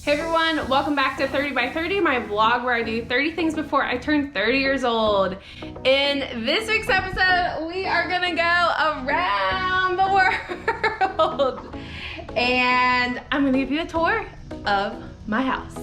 Hey everyone, welcome back to 30 by 30, my vlog where I do 30 things before I turn 30 years old. In this week's episode, we are gonna go around the world. And I'm gonna give you a tour of my house.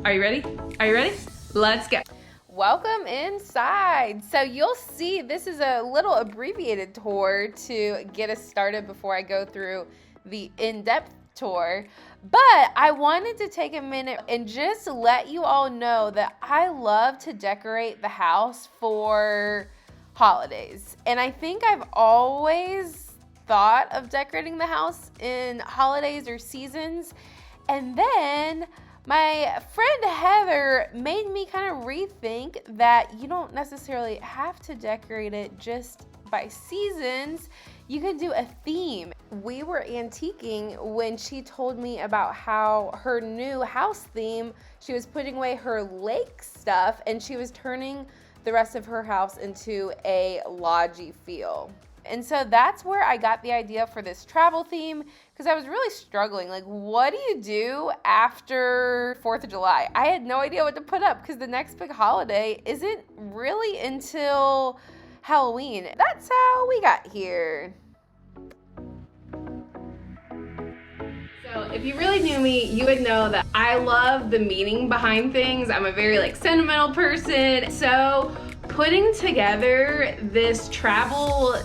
Are you ready? Are you ready? Let's go. Welcome inside. So you'll see this is a little abbreviated tour to get us started before I go through the in-depth tour. But I wanted to take a minute and just let you all know that I love to decorate the house for holidays. And I think I've always thought of decorating the house in holidays or seasons. And then my friend Heather made me kind of rethink that you don't necessarily have to decorate it just by seasons. You can do a theme. We were antiquing when she told me about how her new house theme, she was putting away her lake stuff and she was turning the rest of her house into a lodgy feel. And so that's where I got the idea for this travel theme, because I was really struggling. Like, what do you do after 4th of July? I had no idea what to put up because the next big holiday isn't really until Halloween. That's how we got here. So if you really knew me, you would know that I love the meaning behind things. I'm a very sentimental person. So putting together this travel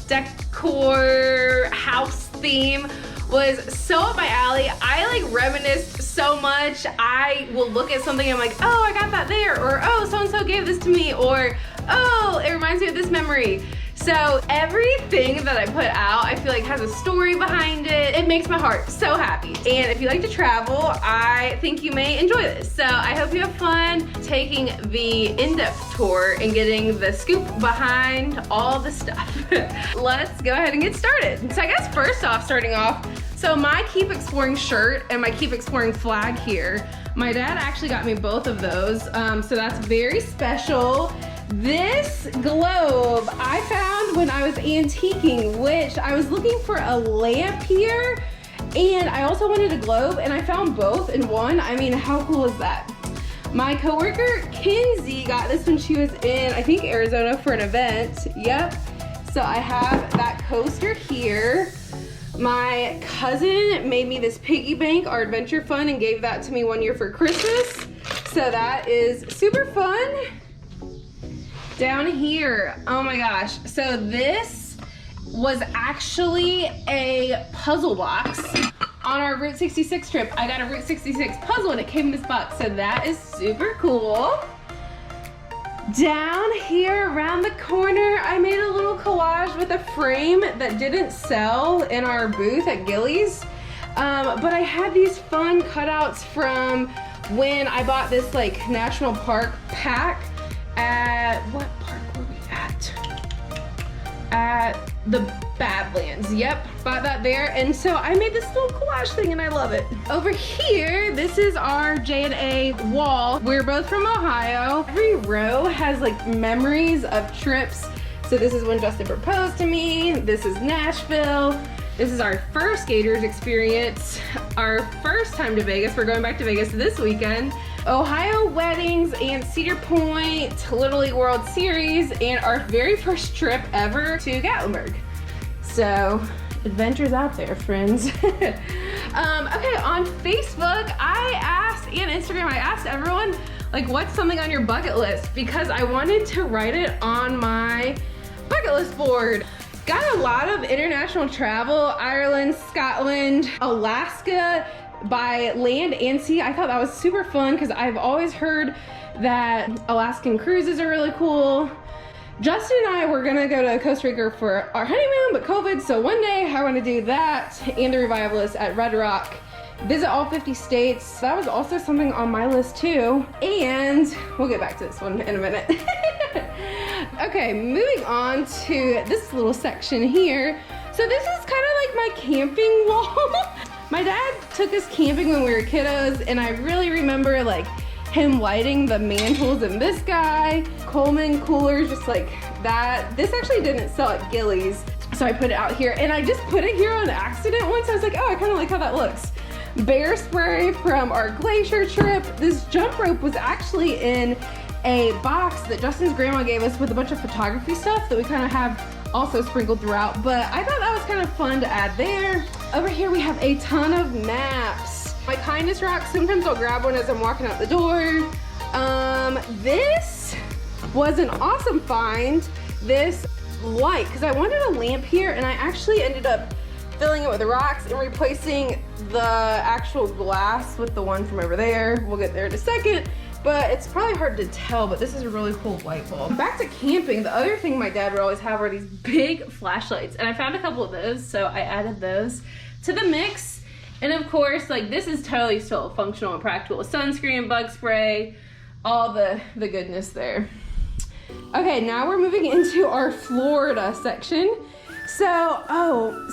decor house theme was so up my alley. I reminisced so much. I will look at something and I'm like, oh, I got that there, or oh, so-and-so gave this to me, or oh, it reminds me of this memory. So everything that I put out, I feel like has a story behind it. It makes my heart so happy. And if you like to travel, I think you may enjoy this. So I hope you have fun taking the in-depth tour and getting the scoop behind all the stuff. Let's go ahead and get started. So I guess first off, starting off, so my Keep Exploring shirt and my Keep Exploring flag here, my dad actually got me both of those. So that's very special. This globe I found when I was antiquing, which I was looking for a lamp here, and I also wanted a globe, and I found both in one. I mean, how cool is that? My coworker Kinsey got this when she was in, I think, Arizona for an event. Yep. So I have that coaster here. My cousin made me this piggy bank, our adventure fund, and gave that to me one year for Christmas. So that is super fun. Down here, oh my gosh. So this was actually a puzzle box on our Route 66 trip. I got a Route 66 puzzle and it came in this box. So that is super cool. Down here around the corner, I made a little collage with a frame that didn't sell in our booth at Gillies. But I had these fun cutouts from when I bought this national park pack at, what park were we at? At the Badlands. Yep, bought that there. And so I made this little collage thing and I love it. Over here, this is our J&A wall. We're both from Ohio. Every row has memories of trips. So this is when Justin proposed to me. This is Nashville. This is our first Gators experience. Our first time to Vegas. We're going back to Vegas this weekend. Ohio weddings and Cedar Point, Little League World Series, and our very first trip ever to Gatlinburg. So, adventures out there, friends. Okay, on Facebook, I asked, and Instagram, I asked everyone, what's something on your bucket list? Because I wanted to write it on my bucket list board. Got a lot of international travel, Ireland, Scotland, Alaska, by land and sea. I thought that was super fun because I've always heard that Alaskan cruises are really cool. Justin and I were gonna go to Costa Rica for our honeymoon, but COVID, so one day I want to do that and the Revivalist at Red Rock. Visit all 50 states. That was also something on my list too. And we'll get back to this one in a minute. Okay, moving on to this little section here. So this is kind of my camping wall. My dad took us camping when we were kiddos, and I really remember him lighting the mantles in this guy, Coleman coolers, just that. This actually didn't sell at Gillies, so I put it out here, and I just put it here on accident once. I was like, oh, I kind of like how that looks. bear spray from our glacier trip. This jump rope was actually in a box that Justin's grandma gave us with a bunch of photography stuff that we kind of have also sprinkled throughout, but I thought that was kind of fun to add there. Over here we have a ton of maps. My kindness rocks, sometimes I'll grab one as I'm walking out the door. This was an awesome find. This light, because I wanted a lamp here and I actually ended up filling it with rocks and replacing the actual glass with the one from over there. We'll get there in a second, but it's probably hard to tell, but this is a really cool light bulb. Back to camping, the other thing my dad would always have are these big flashlights, and I found a couple of those, so I added those to the mix. And of course, like, this is totally still functional and practical. Sunscreen, bug spray, all the goodness there. Okay, now we're moving into our Florida section. So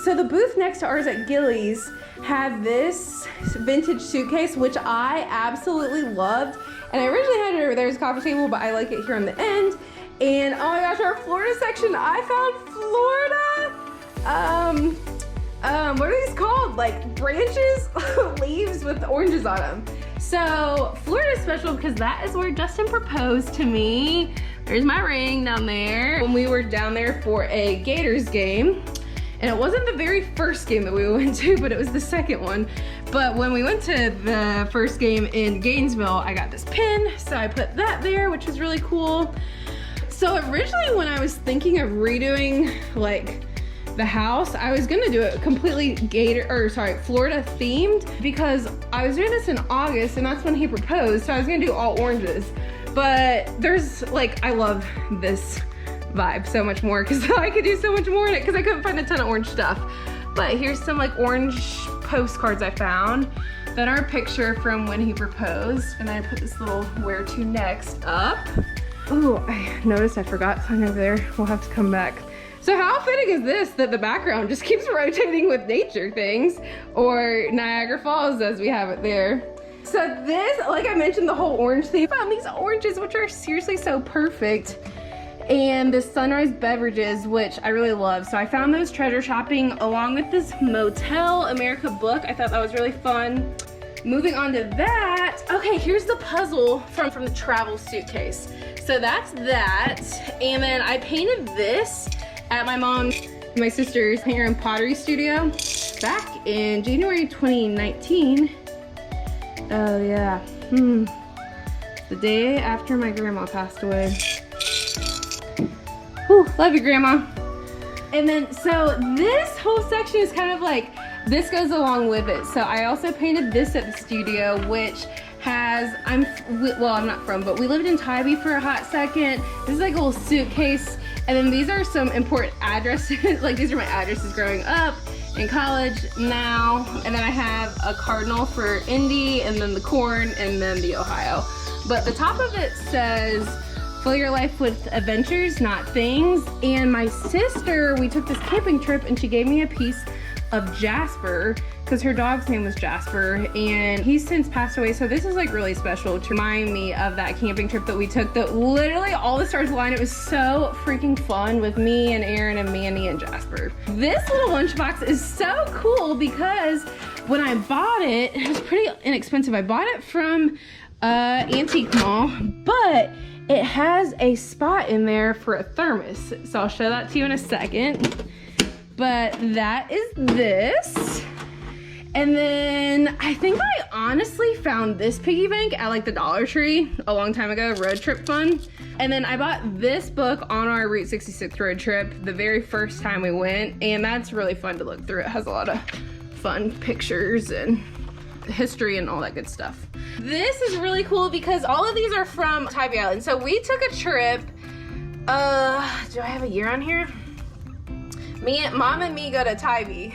the booth next to ours at Gillies had this vintage suitcase, which I absolutely loved. And I originally had it over there as a coffee table, but I like it here on the end. And oh my gosh, our Florida section, I found Florida, what are these called? Like branches, leaves with oranges on them. So Florida is special because that is where Justin proposed to me. There's my ring down there. When we were down there for a Gators game, and it wasn't the very first game that we went to, but it was the second one. But when we went to the first game in Gainesville, I got this pin, so I put that there, which was really cool. So originally when I was thinking of redoing like the house, I was gonna do it completely Florida themed, because I was doing this in August and that's when he proposed, so I was gonna do all oranges. But there's like, I love this vibe so much more because I could do so much more in it because I couldn't find a ton of orange stuff. But here's some like orange postcards I found that are a picture from when he proposed, and then I put this little where to next up. Oh, I noticed I forgot something over there. We'll have to come back. So how fitting is this that the background just keeps rotating with nature things, or Niagara Falls as we have it there. So this, like I mentioned, the whole orange theme, I found these oranges, which are seriously so perfect. And the sunrise beverages, which I really love. So I found those treasure shopping along with this Motel America book. I thought that was really fun. Moving on to that, okay, here's the puzzle from the travel suitcase. So that's that. And then I painted this at my sister's hair and pottery studio back in January 2019. Oh yeah, the day after my grandma passed away. Whew, love you, Grandma. And then, so this whole section is kind of like, this goes along with it. So I also painted this at the studio, which has, I'm not from, but we lived in Tybee for a hot second. This is like a little suitcase. And then these are some important addresses. Like, these are my addresses growing up, in college, now. And then I have a cardinal for Indy, and then the corn, and then the Ohio. But the top of it says, fill your life with adventures, not things. And my sister, we took this camping trip and she gave me a piece of Jasper because her dog's name was Jasper, and he's since passed away. So this is like really special to remind me of that camping trip that we took, that literally all the stars aligned. It was so freaking fun with me and Aaron and Mandy and Jasper. This little lunchbox is so cool because when I bought it, it was pretty inexpensive. I bought it from Antique Mall, but it has a spot in there for a thermos. So I'll show that to you in a second. But that is this. And then I think I honestly found this piggy bank at like the Dollar Tree a long time ago, road trip fun. And then I bought this book on our Route 66 road trip the very first time we went, and that's really fun to look through. It has a lot of fun pictures and history and all that good stuff. This is really cool because all of these are from Tybee Island. So we took a trip, do I have a year on here? Mom and me go to Tybee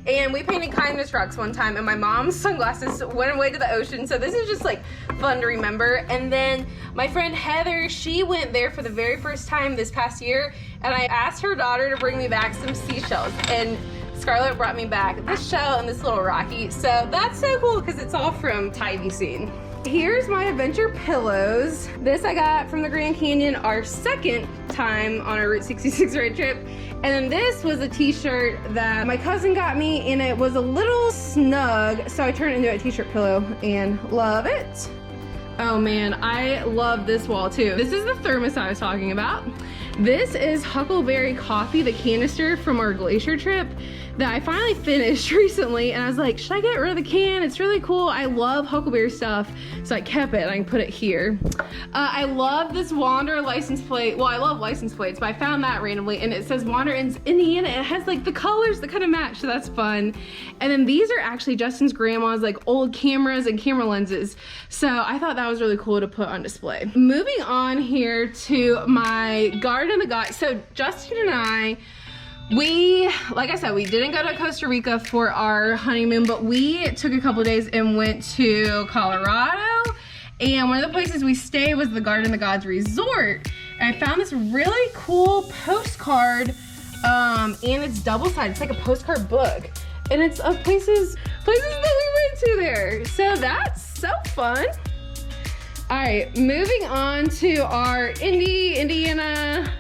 and we painted kindness rocks one time, and my mom's sunglasses went away to the ocean. So this is just like fun to remember. And then my friend Heather, she went there for the very first time this past year, and I asked her daughter to bring me back some seashells, and Scarlett brought me back this shell and this little rocky. So that's so cool because it's all from Tybee scene. Here's my adventure pillows. This I got from the Grand Canyon, our second time on our Route 66 road trip. And then this was a t-shirt that my cousin got me, and it was a little snug, so I turned it into a t-shirt pillow and love it. Oh man, I love this wall too. This is the thermos I was talking about. This is Huckleberry Coffee, the canister from our glacier trip that I finally finished recently, and I was like, should I get rid of the can? It's really cool. I love Huckleberry stuff, so I kept it and I can put it here. I love this Wander license plate. Well, I love license plates, but I found that randomly, and it says Wander in Indiana. It has like the colors that kind of match, so that's fun. And then these are actually Justin's grandma's like old cameras and camera lenses, so I thought that was really cool to put on display. Moving on here to my Garden of the Gods. So Justin and I, like I said, we didn't go to Costa Rica for our honeymoon, but we took a couple days and went to Colorado. And one of the places we stayed was the Garden of the Gods Resort. And I found this really cool postcard, and it's double-sided. It's like a postcard book. And it's of places that we went to there. So that's so fun. All right, moving on to our Indiana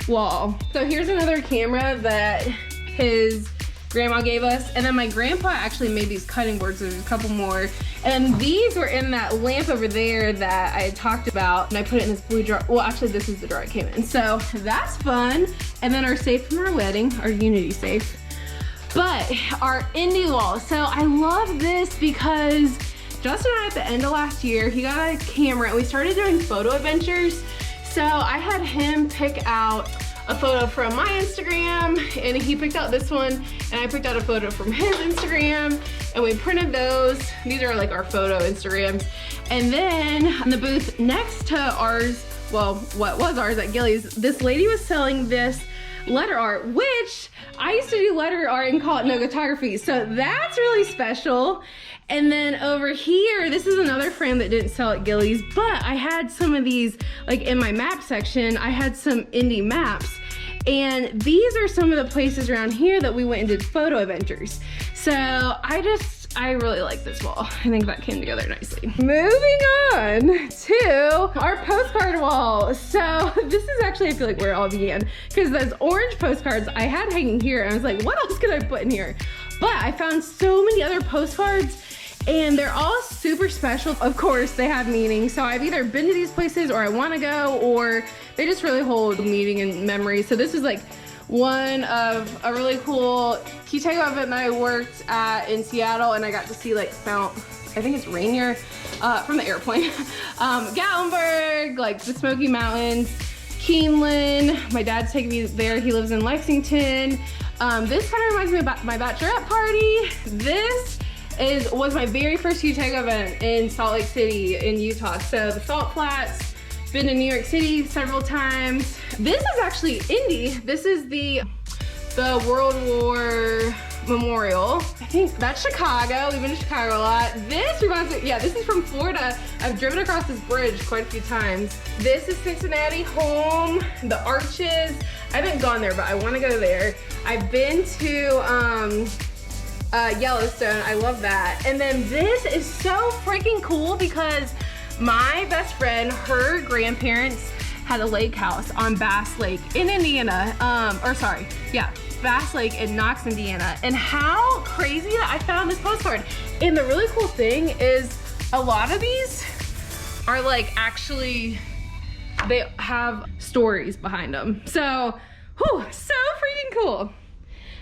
wall. So here's another camera that his grandma gave us, and then my grandpa actually made these cutting boards. There's a couple more, and these were in that lamp over there that I had talked about, and I put it in this blue jar. Well, actually this is the jar it came in, so that's fun. And then our safe from our wedding, our Unity safe. But our indie wall, so I love this because Justin and I, at the end of last year, he got a camera and we started doing photo adventures. So I had him pick out a photo from my Instagram, and he picked out this one, and I picked out a photo from his Instagram, and we printed those. These are like our photo Instagrams. And then in the booth next to ours, well, what was ours at Gillies, this lady was selling this letter art, which I used to do letter art and call it nogotography. So that's really special. And then over here, this is another frame that didn't sell at Gillies, but I had some of these, like in my map section, I had some indie maps. And these are some of the places around here that we went and did photo adventures. So I really like this wall. I think that came together nicely. Moving on to our postcard wall. So this is actually, I feel like, where it all began, because those orange postcards I had hanging here, and I was like, what else could I put in here? But I found so many other postcards, and they're all super special. Of course, they have meaning. So I've either been to these places, or I want to go, or they just really hold meaning and memory. So this is like one of a really cool key takeoff event that I worked at in Seattle, and I got to see like Mount, I think it's Rainier, from the airplane. Gatlinburg, like the Smoky Mountains, Keeneland. My dad's taking me there. He lives in Lexington. This kind of reminds me about my bachelorette party. This was my very first Utah event in Salt Lake City in Utah. So the Salt Flats, been to New York City several times. This is actually Indy. This is the World War Memorial. I think that's Chicago. We've been to Chicago a lot. This reminds me, yeah, this is from Florida. I've driven across this bridge quite a few times. This is Cincinnati home, the Arches. I haven't gone there, but I want to go there. I've been to Yellowstone. I love that. And then this is so freaking cool because my best friend, her grandparents had a lake house on Bass Lake in Indiana. Bass Lake in Knox, Indiana. And how crazy that I found this postcard. And the really cool thing is a lot of these are like actually, they have stories behind them. So, whew, so freaking cool.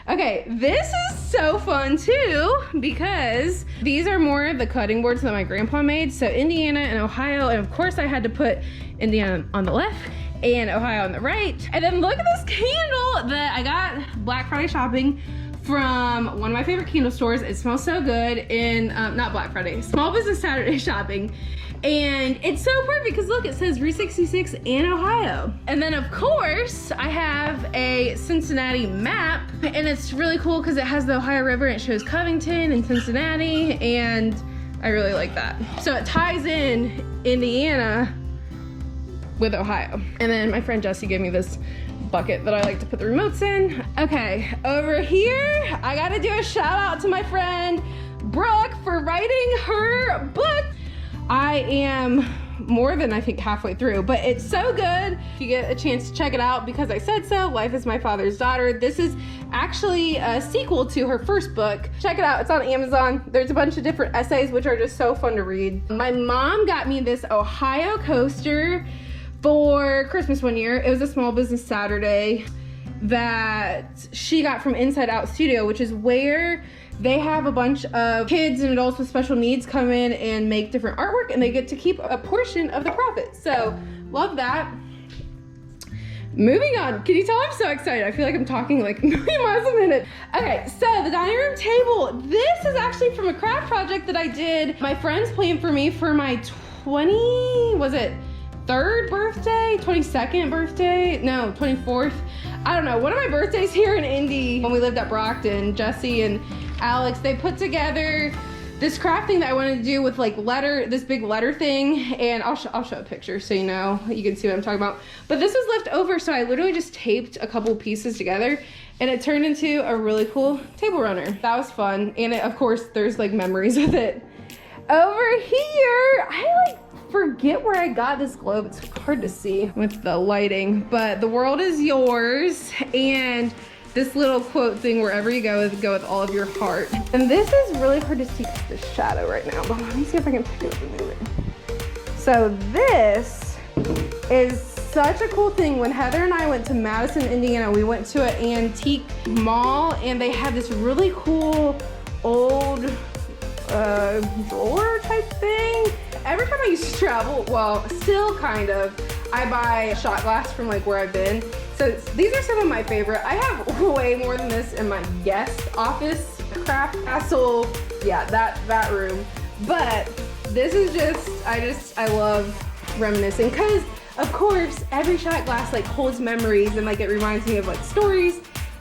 Okay, this is so fun too because these are more of the cutting boards that my grandpa made. So Indiana and Ohio, and of course I had to put Indiana on the left and Ohio on the right. And then look at this candle that I got Black Friday shopping from one of my favorite candle stores. It smells so good in, not Black Friday, Small Business Saturday shopping. And it's so perfect because look, it says Route 66 in Ohio. And then of course, I have a Cincinnati map, and it's really cool because it has the Ohio River and it shows Covington and Cincinnati, and I really like that. So it ties in Indiana with Ohio. And then my friend Jesse gave me this bucket that I like to put the remotes in. Okay, over here, I gotta do a shout out to my friend Brooke for writing her book. I I am more than I think halfway through, but it's so good. If you get a chance to check it out, Because I Said So, Life is My Father's Daughter. This is actually a sequel to her first book. Check it out, it's on Amazon. There's a bunch of different essays which are just so fun to read. My mom got me this Ohio coaster for Christmas one year. It was a Small Business Saturday that she got from Inside Out Studio, which is where they have a bunch of kids and adults with special needs come in and make different artwork, and they get to keep a portion of the profit. So, love that. Moving on. Can you tell I'm so excited? I feel like I'm talking like a million miles a minute. Okay, so the dining room table. This is actually from a craft project that I did. My friends planned for me for my 23rd birthday, 22nd birthday, no, 24th. I don't know, one of my birthdays here in Indy when we lived at Brockton, Jesse and Alex, they put together this craft thing that I wanted to do with like this big letter thing, and I'll show a picture so you know, you can see what I'm talking about. But this was left over, so I literally just taped a couple pieces together and it turned into a really cool table runner. That was fun, and of course there's like memories with it. Over here, I like forget where I got this globe. It's hard to see with the lighting, but the world is yours, and this little quote thing, wherever you go with all of your heart. And this is really hard to see because of the shadow right now, but let me see if I can pick it up and move it. So this is such a cool thing. When Heather and I went to Madison, Indiana, we went to an antique mall, and they had this really cool old drawer type thing. Every time I used to travel, well, still kind of, I buy shot glass from like where I've been. So these are some of my favorite. I have way more than this in my guest office, craft castle, yeah, that room. But this is just, I love reminiscing, because of course every shot glass like holds memories, and like it reminds me of like stories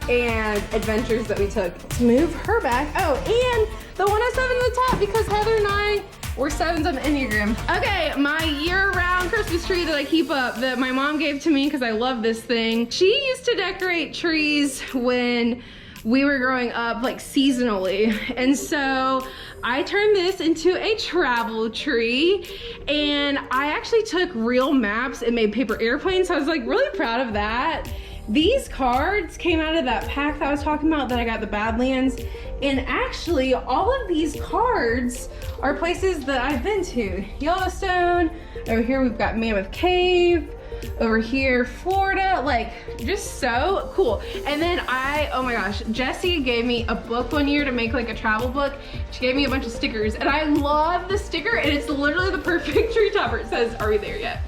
and adventures that we took. Let's move her back. Oh, and the 107 at the top, because Heather and I were 7s on the Enneagram. Okay, my year-round Christmas tree that I keep up that my mom gave to me because I love this thing. She used to decorate trees when we were growing up, like seasonally. And so I turned this into a travel tree, and I actually took real maps and made paper airplanes. So I was like really proud of that. These cards came out of that pack that I was talking about that I got at the Badlands. And actually all of these cards are places that I've been to. Yellowstone, over here we've got Mammoth Cave, over here Florida, like just so cool. And then oh my gosh, Jessie gave me a book one year to make like a travel book. She gave me a bunch of stickers, and I love the sticker, and it's literally the perfect tree topper. It says, "Are we there yet?"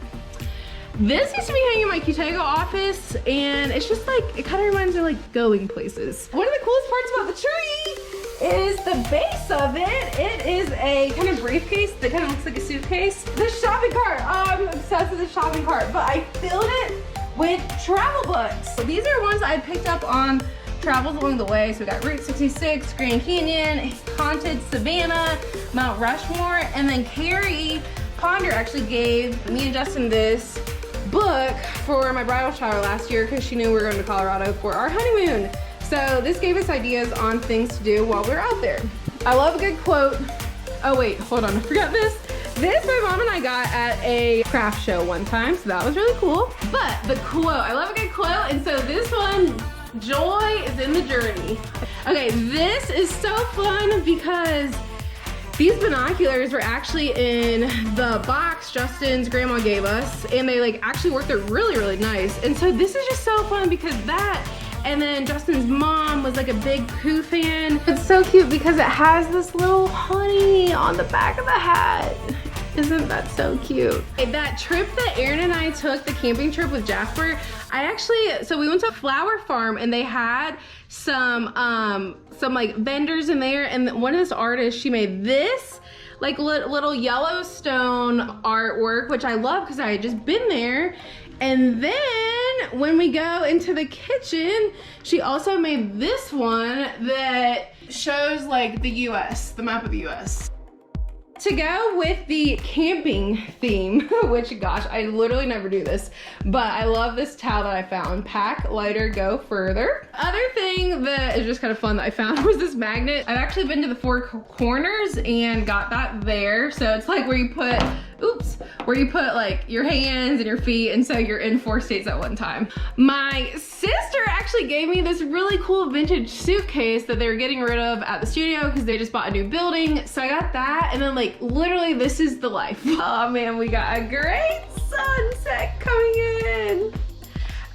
This used to be hanging in my Cutego office, and it's just like, it kind of reminds me of like going places. One of the coolest parts about the tree is the base of it. It is a kind of briefcase that kind of looks like a suitcase. The shopping cart, oh, I'm obsessed with the shopping cart, but I filled it with travel books. So these are ones I picked up on travels along the way. So we got Route 66, Grand Canyon, Haunted Savannah, Mount Rushmore, and then Carrie Ponder actually gave me and Justin this book for my bridal shower last year because she knew we were going to Colorado for our honeymoon. So this gave us ideas on things to do while we're out there. I love a good quote. Oh wait, hold on, I forgot this. This my mom and I got at a craft show one time, so that was really cool. But the quote, I love a good quote, and so this one, joy is in the journey. Okay, this is so fun because these binoculars were actually in the box Justin's grandma gave us, and they like actually worked out really, really nice. And so this is just so fun because that, and then Justin's mom was like a big Pooh fan. It's so cute because it has this little honey on the back of the hat. Isn't that so cute? That trip that Aaron and I took, the camping trip with Jasper, so we went to a flower farm, and they had some like vendors in there, and one of this artists, she made this like little Yellowstone artwork, which I love because I had just been there. And then when we go into the kitchen, she also made this one that shows like the US, the map of the US. To go with the camping theme, which gosh, I literally never do this, but I love this towel that I found. Pack lighter, go further. Other thing that is just kind of fun that I found was this magnet. I've actually been to the Four Corners and got that there. So it's like where you put, where you put like your hands and your feet, and so you're in 4 states at one time. My sister actually gave me this really cool vintage suitcase that they were getting rid of at the studio because they just bought a new building. So I got that, and then like literally this is the life. Oh man, we got a great sunset coming in.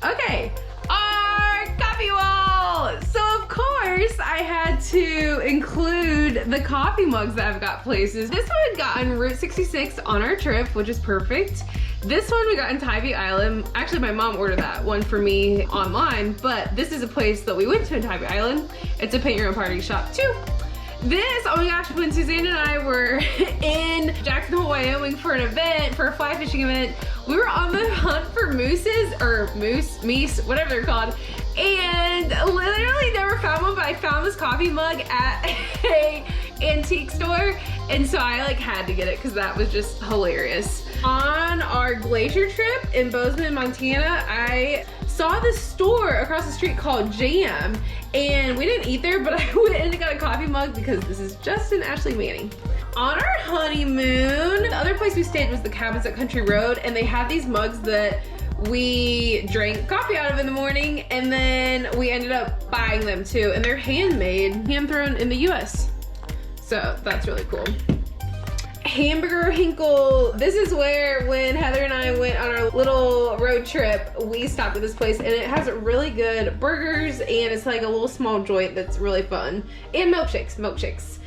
Okay, our coffee wall. So of course I had to include the coffee mugs that I've got places. This one we got on Route 66 on our trip, which is perfect. This one we got in Tybee Island. Actually, my mom ordered that one for me online, but this is a place that we went to in Tybee Island. It's a paint your own party shop too. This, oh my gosh, when Suzanne and I were in Jackson Hole, Wyoming for an event, for a fly fishing event, we were on the hunt for mooses, or meese, whatever they're called, and literally never found one, but I found this coffee mug at a antique store, and so I like had to get it because that was just hilarious. On our glacier trip in Bozeman, Montana, I saw this store across the street called Jam, and we didn't eat there, but I went and got a coffee mug because this is Justin Ashley Manning. On our honeymoon, the other place we stayed was the Cabins at Country Road, and they had these mugs that we drank coffee out of in the morning, and then we ended up buying them too, and they're handmade, hand thrown in the US. So that's really cool. Hamburger Hinkle. This is where when Heather and I went on our little road trip, we stopped at this place, and it has really good burgers, and it's like a little small joint that's really fun. And milkshakes.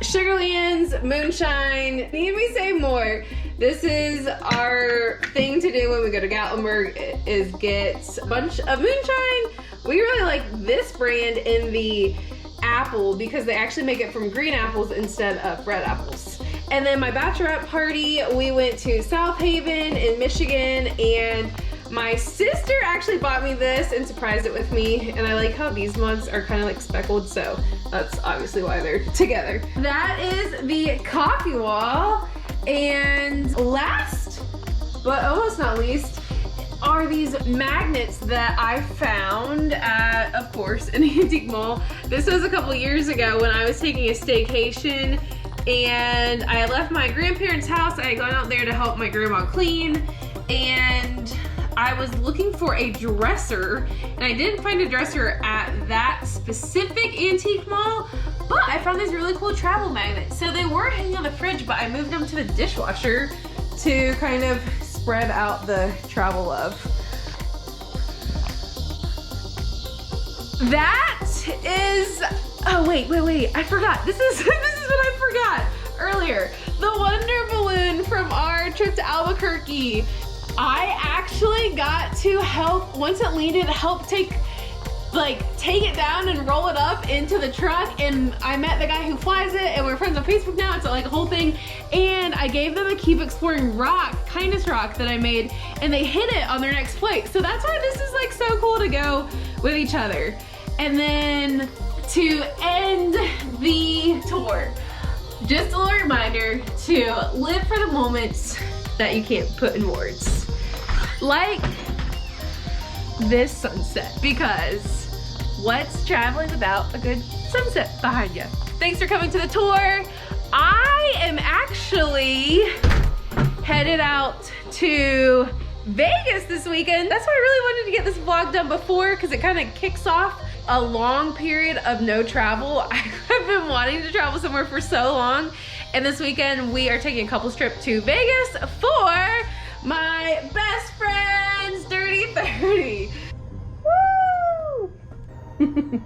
Sugarlands, moonshine. Need we say more? This is our thing to do when we go to Gatlinburg, is get a bunch of moonshine. We really like this brand in the apple because they actually make it from green apples instead of red apples. And then my bachelorette party, we went to South Haven in Michigan, and my sister actually bought me this and surprised it with me, and I like how these mugs are kind of like speckled, so that's obviously why they're together. That is the coffee wall, and last but almost not least are these magnets that I found at, of course, an antique mall. This was a couple years ago when I was taking a staycation, and I had left my grandparents' house. I had gone out there to help my grandma clean, and I was looking for a dresser, and I didn't find a dresser at that specific antique mall, but I found these really cool travel magnets. So they were hanging on the fridge, but I moved them to the dishwasher to kind of spread out the travel love. That is, oh wait, I forgot. This is what I forgot earlier. The Wonder Balloon from our trip to Albuquerque. I actually got to help, once it landed, help take it down and roll it up into the truck, and I met the guy who flies it, and we're friends on Facebook now. It's like a whole thing, and I gave them a Keep Exploring rock, kindness rock that I made, and they hit it on their next flight. So that's why this is like so cool to go with each other. And then to end the tour, just a little reminder to live for the moments that you can't put in words. Like this sunset, because what's traveling without a good sunset behind you? Thanks for coming to the tour. I am actually headed out to Vegas this weekend. That's why I really wanted to get this vlog done before, because it kind of kicks off a long period of no travel. I've been wanting to travel somewhere for so long, and this weekend we are taking a couples trip to Vegas for my best friend's Dirty 30. Woo!